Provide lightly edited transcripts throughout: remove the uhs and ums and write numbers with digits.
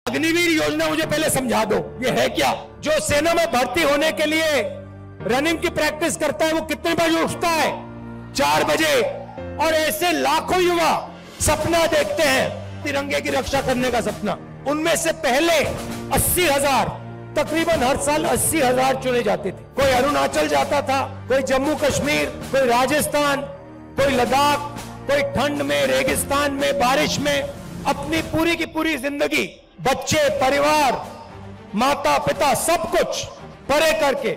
अग्निवीर योजना मुझे पहले समझा दो, ये है क्या? जो सेना में भर्ती होने के लिए रनिंग की प्रैक्टिस करता है वो कितने बजे उठता है? 4 बजे। और ऐसे लाखों युवा सपना देखते हैं तिरंगे की रक्षा करने का सपना। उनमें से पहले 80,000, तकरीबन हर साल 80,000 चुने जाते थे। कोई अरुणाचल जाता था, कोई जम्मू कश्मीर, कोई राजस्थान, कोई लद्दाख, कोई ठंड में, रेगिस्तान में, बारिश में अपनी पूरी की पूरी जिंदगी बच्चे, परिवार, माता पिता सब कुछ परे करके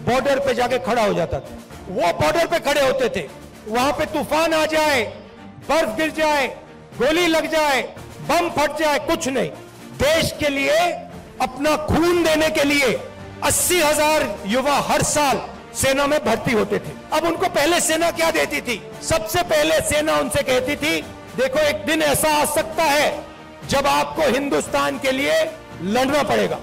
बॉर्डर पे जाके खड़ा हो जाता था। वो बॉर्डर पे खड़े होते थे, वहां पे तूफान आ जाए, बर्फ गिर जाए, गोली लग जाए, बम फट जाए, कुछ नहीं, देश के लिए अपना खून देने के लिए 80,000 युवा हर साल सेना में भर्ती होते थे। अब उनको पहले सेना क्या देती थी? सबसे पहले सेना उनसे कहती थी, देखो एक दिन ऐसा आ सकता है जब आपको हिंदुस्तान के लिए लड़ना पड़ेगा,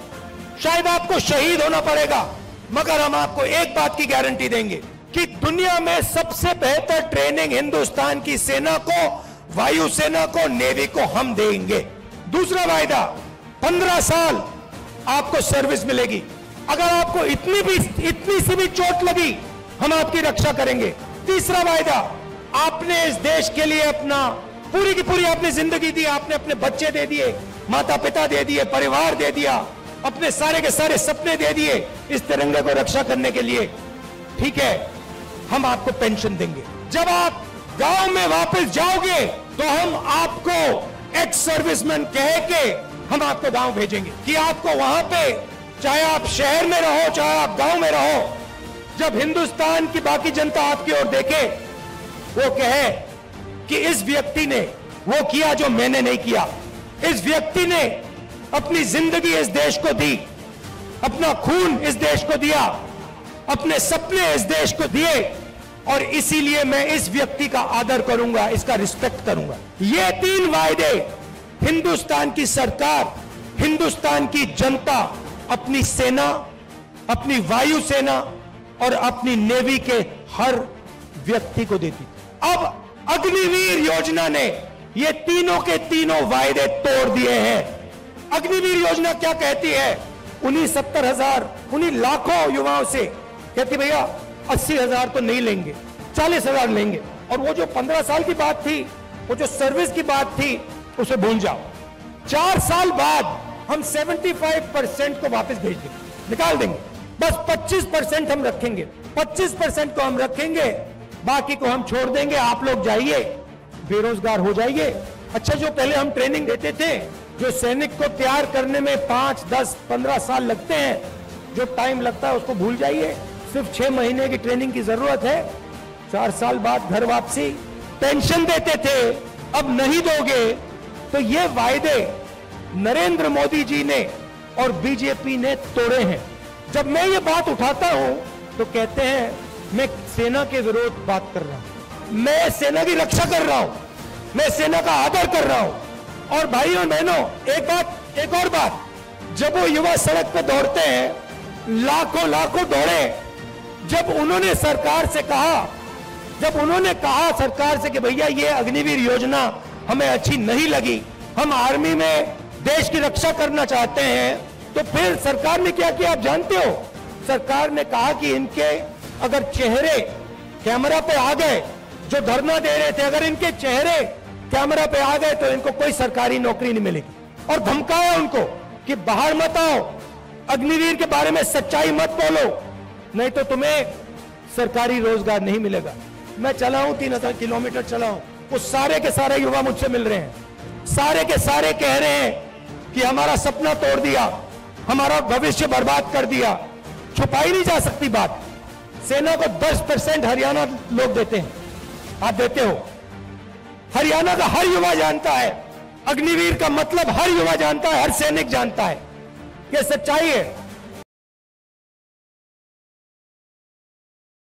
शायद आपको शहीद होना पड़ेगा, मगर हम आपको एक बात की गारंटी देंगे कि दुनिया में सबसे बेहतर ट्रेनिंग हिंदुस्तान की सेना को, वायुसेना को, नेवी को हम देंगे। दूसरा वायदा, 15 साल आपको सर्विस मिलेगी। अगर आपको इतनी सी भी चोट लगी, हम आपकी रक्षा करेंगे। तीसरा वायदा, आपने इस देश के लिए अपना पूरी की पूरी आपने जिंदगी दी, आपने अपने बच्चे दे दिए, माता पिता दे दिए, परिवार दे दिया, अपने सारे के सारे सपने दे दिए इस तिरंगे को रक्षा करने के लिए। ठीक है, हम आपको पेंशन देंगे। जब आप गांव में वापस जाओगे तो हम आपको एक्स सर्विसमैन कह के हम आपको गांव भेजेंगे कि आपको वहां पे, चाहे आप शहर में रहो, चाहे आप गांव में रहो, जब हिंदुस्तान की बाकी जनता आपकी ओर देखे, वो कहे कि इस व्यक्ति ने वो किया जो मैंने नहीं किया, इस व्यक्ति ने अपनी जिंदगी इस देश को दी, अपना खून इस देश को दिया, अपने सपने इस देश को दिए, और इसीलिए मैं इस व्यक्ति का आदर करूंगा, इसका रिस्पेक्ट करूंगा। ये 3 वायदे हिंदुस्तान की सरकार, हिंदुस्तान की जनता अपनी सेना, अपनी वायुसेना और अपनी नेवी के हर व्यक्ति को देती। अब अग्निवीर योजना ने ये तीनों के तीनों वायदे तोड़ दिए हैं। अग्निवीर योजना क्या कहती है? उन्हीं 70,000, उन्हीं लाखों युवाओं से कहती, भैया 80,000 तो नहीं लेंगे, 40,000 लेंगे, और वो जो 15 साल की बात थी, वो जो सर्विस की बात थी, उसे भूल जाओ। 4 साल बाद हम 75% को वापस भेज देंगे, निकाल देंगे, बस 25% हम रखेंगे, 25% को हम रखेंगे, बाकी को हम छोड़ देंगे। आप लोग जाइए, बेरोजगार हो जाइए। अच्छा, जो पहले हम ट्रेनिंग देते थे, जो सैनिक को तैयार करने में 5, 10, 15 साल लगते हैं, जो टाइम लगता है उसको भूल जाइए। सिर्फ 6 महीने की ट्रेनिंग की जरूरत है, 4 साल बाद घर वापसी। पेंशन देते थे, अब नहीं दोगे। तो ये वायदे नरेंद्र मोदी जी ने और बीजेपी ने तोड़े हैं। जब मैं ये बात उठाता हूं तो कहते हैं मैं सेना के विरोध बात कर रहा हूं, मैं सेना की रक्षा कर रहा हूं, मैं सेना का आदर कर रहा हूं। और भाइयों और बहनों, एक और बात, जब वो युवा सड़क पे दौड़ते हैं, लाखों दौड़े, जब उन्होंने सरकार से कहा सरकार से कि भैया ये अग्निवीर योजना हमें अच्छी नहीं लगी, हम आर्मी में देश की रक्षा करना चाहते हैं, तो फिर सरकार ने क्या किया आप जानते हो? सरकार ने कहा कि इनके अगर चेहरे कैमरा पे आ गए, जो धरना दे रहे थे, अगर इनके चेहरे कैमरा पे आ गए तो इनको कोई सरकारी नौकरी नहीं मिलेगी। और धमकाया उनको कि बाहर मत आओ, अग्निवीर के बारे में सच्चाई मत बोलो, नहीं तो तुम्हें सरकारी रोजगार नहीं मिलेगा। मैं चला हूं, 3,000 किलोमीटर चला हूं, वो सारे के सारे युवा मुझसे मिल रहे हैं, सारे के सारे कह रहे हैं कि हमारा सपना तोड़ दिया, हमारा भविष्य बर्बाद कर दिया। छुपाई नहीं जा सकती बात। सेना को 10% हरियाणा लोग देते हैं, आप देते हो। हरियाणा का हर युवा जानता है, अग्निवीर का मतलब हर युवा जानता है, हर सैनिक जानता है, यह सच्चाई है।